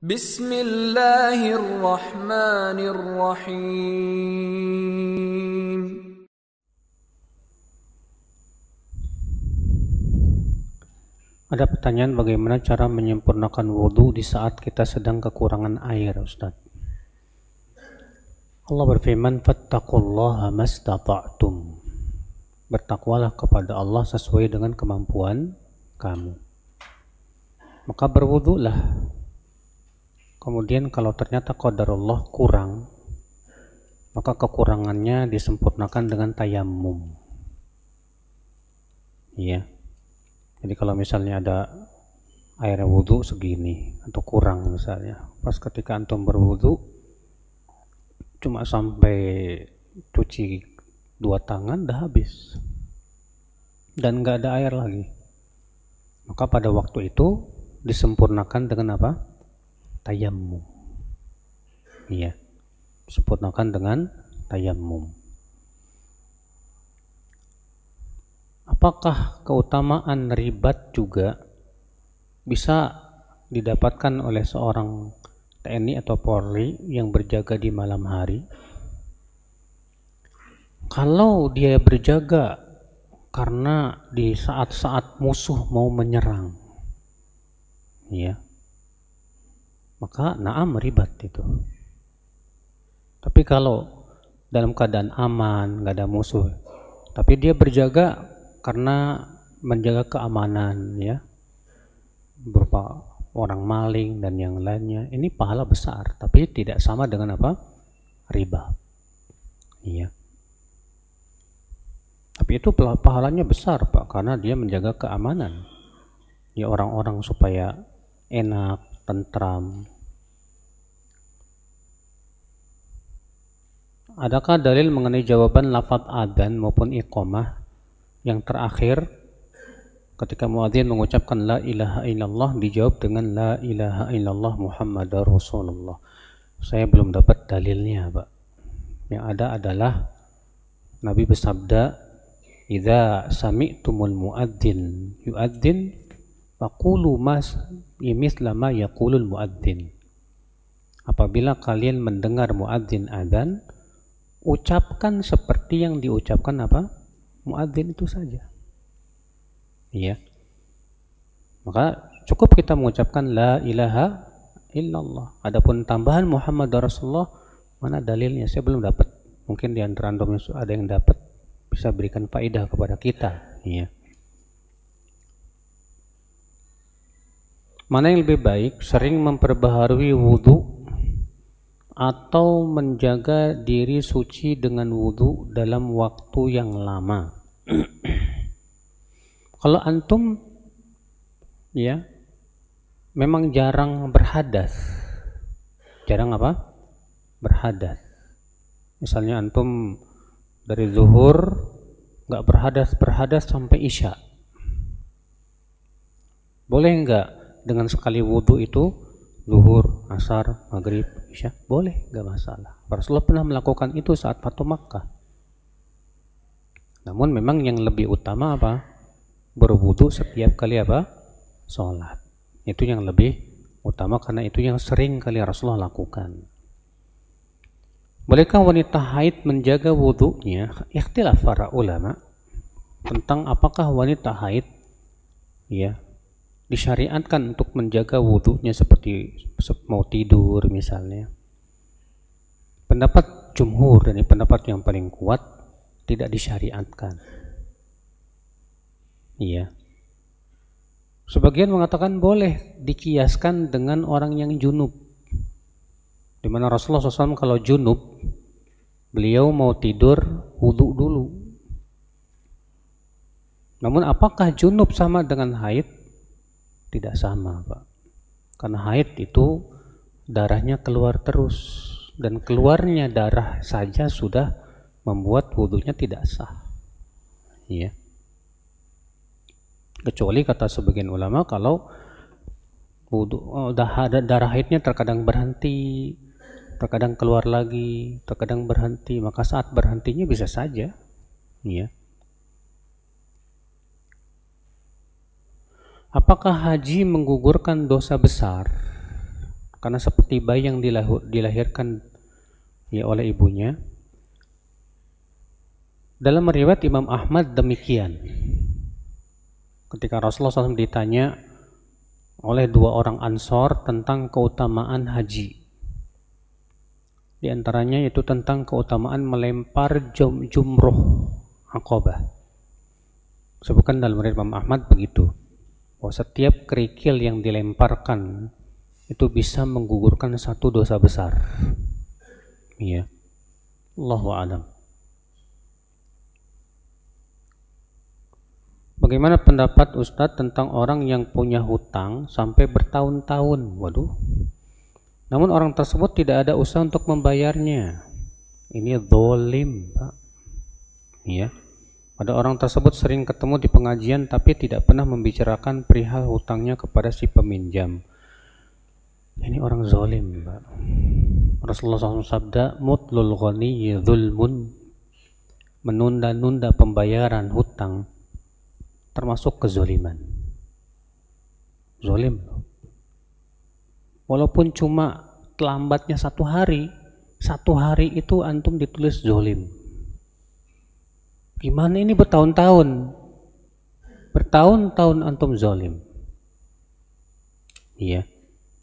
Bismillahirrahmanirrahim. Ada pertanyaan bagaimana cara menyempurnakan wudhu di saat kita sedang kekurangan air, Ustaz. Allah berfirman, fattaqullaha mastata'tum. Bertakwalah kepada Allah sesuai dengan kemampuan kamu. Maka berwudhulah. Kemudian kalau ternyata qadarullah kurang, maka kekurangannya disempurnakan dengan tayammum. Iya. Jadi kalau misalnya ada air wudhu segini atau kurang misalnya, pas ketika antum berwudhu cuma sampai cuci 2 tangan dah habis dan nggak ada air lagi, maka pada waktu itu disempurnakan dengan apa? Tayammum. Iya, disempurnakan dengan tayammum. Apakah keutamaan ribat juga bisa didapatkan oleh seorang TNI atau Polri yang berjaga di malam hari? Kalau dia berjaga karena di saat-saat musuh mau menyerang, ya, maka na'am ribat itu. Tapi kalau dalam keadaan aman, nggak ada musuh, tapi dia berjaga karena menjaga keamanan, ya, berupa orang maling dan yang lainnya, ini pahala besar, tapi tidak sama dengan apa? Riba. Iya. Tapi itu pahalanya besar, Pak, karena dia menjaga keamanan. Ya, orang-orang supaya enak, tentram. Adakah dalil mengenai jawaban lafaz adzan maupun iqamah yang terakhir ketika muadzin mengucapkan la ilaha illallah dijawab dengan la ilaha illallah Muhammadar Rasulullah? Saya belum dapat dalilnya, Pak. Yang ada adalah Nabi bersabda, idza sami'tumul muadzin yuadzin faqulu mithla ma yaqulul muadzin. Apabila kalian mendengar muadzin adzan, ucapkan seperti yang diucapkan apa? Muadzin itu saja. Iya. Maka cukup kita mengucapkan la ilaha illallah. Adapun tambahan Muhammad Rasulullah, mana dalilnya? Saya belum dapat. Mungkin di antara antum ada yang dapat, bisa berikan faedah kepada kita. Iya. Mana yang lebih baik, sering memperbaharui wudhu atau menjaga diri suci dengan wudhu dalam waktu yang lama? Kalau antum, ya, memang jarang berhadas. Jarang apa? Berhadas. Misalnya antum dari zuhur nggak berhadas sampai isya. Boleh nggak dengan sekali wudhu itu zuhur, asar, maghrib, isya? Boleh, nggak masalah. Rasulullah pernah melakukan itu saat Fatu Makkah. Namun memang yang lebih utama apa? Berwudhu setiap kali apa? Sholat. Itu yang lebih utama karena itu yang sering kali Rasulullah lakukan. Bolehkah wanita haid menjaga wudhunya? Ikhtilaf para ulama tentang apakah wanita haid, ya, disyariatkan untuk menjaga wudhunya seperti mau tidur misalnya. Pendapat jumhur dan pendapat yang paling kuat, tidak disyariatkan. Iya. Sebagian mengatakan boleh dikiaskan dengan orang yang junub. Di mana Rasulullah SAW kalau junub, beliau mau tidur wudhu dulu. Namun apakah junub sama dengan haid? Tidak sama, Pak. Karena haid itu darahnya keluar terus, dan keluarnya darah saja sudah membuat wudhunya tidak sah. Iya. Kecuali kata sebagian ulama kalau darah haidnya terkadang berhenti, terkadang keluar lagi, terkadang berhenti, maka saat berhentinya bisa saja, ya. Apakah haji menggugurkan dosa besar? karena seperti bayi yang dilahirkan ya oleh ibunya. Dalam riwayat Imam Ahmad demikian, ketika Rasulullah SAW ditanya oleh dua orang Ansor tentang keutamaan haji, di antaranya itu tentang keutamaan melempar jumroh Aqabah. Sebutkan dalam riwayat Imam Ahmad begitu, bahwa setiap kerikil yang dilemparkan itu bisa menggugurkan satu dosa besar. Iya, Allahu a'lam. Bagaimana pendapat Ustadz tentang orang yang punya hutang sampai bertahun-tahun? Waduh. Namun orang tersebut tidak ada usaha untuk membayarnya. Ini zalim, Pak. Iya. Pada orang tersebut sering ketemu di pengajian tapi tidak pernah membicarakan perihal hutangnya kepada si peminjam. Ini orang zalim, Pak. Rasulullah SAW sabda, mutlul ghaniyyi dzulmun, menunda-nunda pembayaran hutang termasuk kezaliman. Zalim. Walaupun cuma terlambatnya satu hari itu antum ditulis zalim. Gimana ini bertahun-tahun? Bertahun-tahun antum zalim. Iya.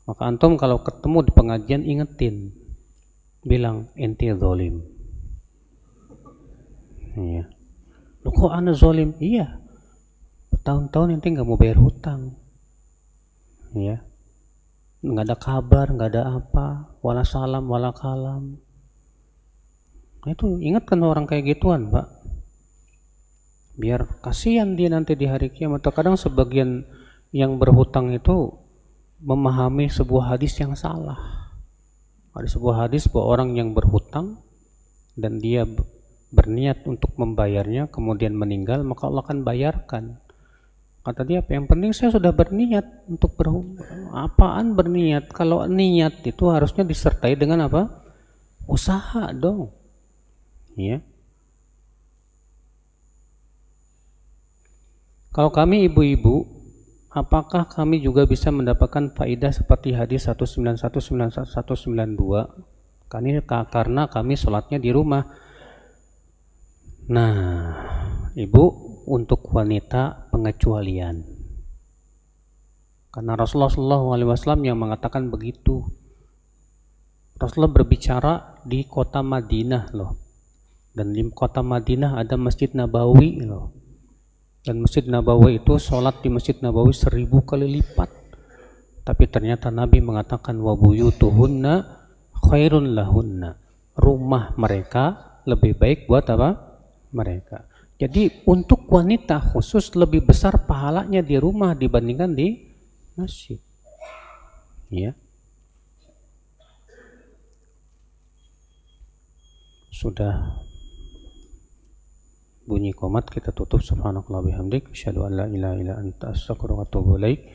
Maka antum kalau ketemu di pengajian ingetin, bilang ente zalim. Iya. Loh kok ana zalim? Iya. Bertahun-tahun ente nggak mau bayar hutang. Iya. Nggak ada kabar, nggak ada apa, wala salam, wala kalam. Nah, itu ingatkan orang kayak gituan, Pak. Biar kasihan dia nanti di hari kiamat. Terkadang sebagian yang berhutang itu memahami sebuah hadis yang salah. Ada sebuah hadis bahwa orang yang berhutang dan dia berniat untuk membayarnya kemudian meninggal, maka Allah akan bayarkan. Kata dia, yang penting saya sudah berniat untuk apaan berniat? Kalau niat itu harusnya disertai dengan apa? Usaha dong. Ya. Kalau kami ibu-ibu, apakah kami juga bisa mendapatkan faidah seperti hadis 191-192? Karena kami sholatnya di rumah. Nah, ibu, untuk wanita pengecualian, karena Rasulullah SAW yang mengatakan begitu. Rasulullah berbicara di kota Madinah loh, dan di kota Madinah ada Masjid Nabawi loh, dan Masjid Nabawi itu sholat di Masjid Nabawi 1000 kali lipat. Tapi ternyata Nabi mengatakan wa buyutuhunna khairun lahunna, rumah mereka lebih baik buat apa? Mereka. Jadi untuk wanita khusus lebih besar pahalanya di rumah dibandingkan di masjid. Ya. Sudah bunyi qomat, kita tutup. Subhanakallah bihamdik, asyhadu an la ilaha illa anta, astaghfiruka wa atubu ilaik.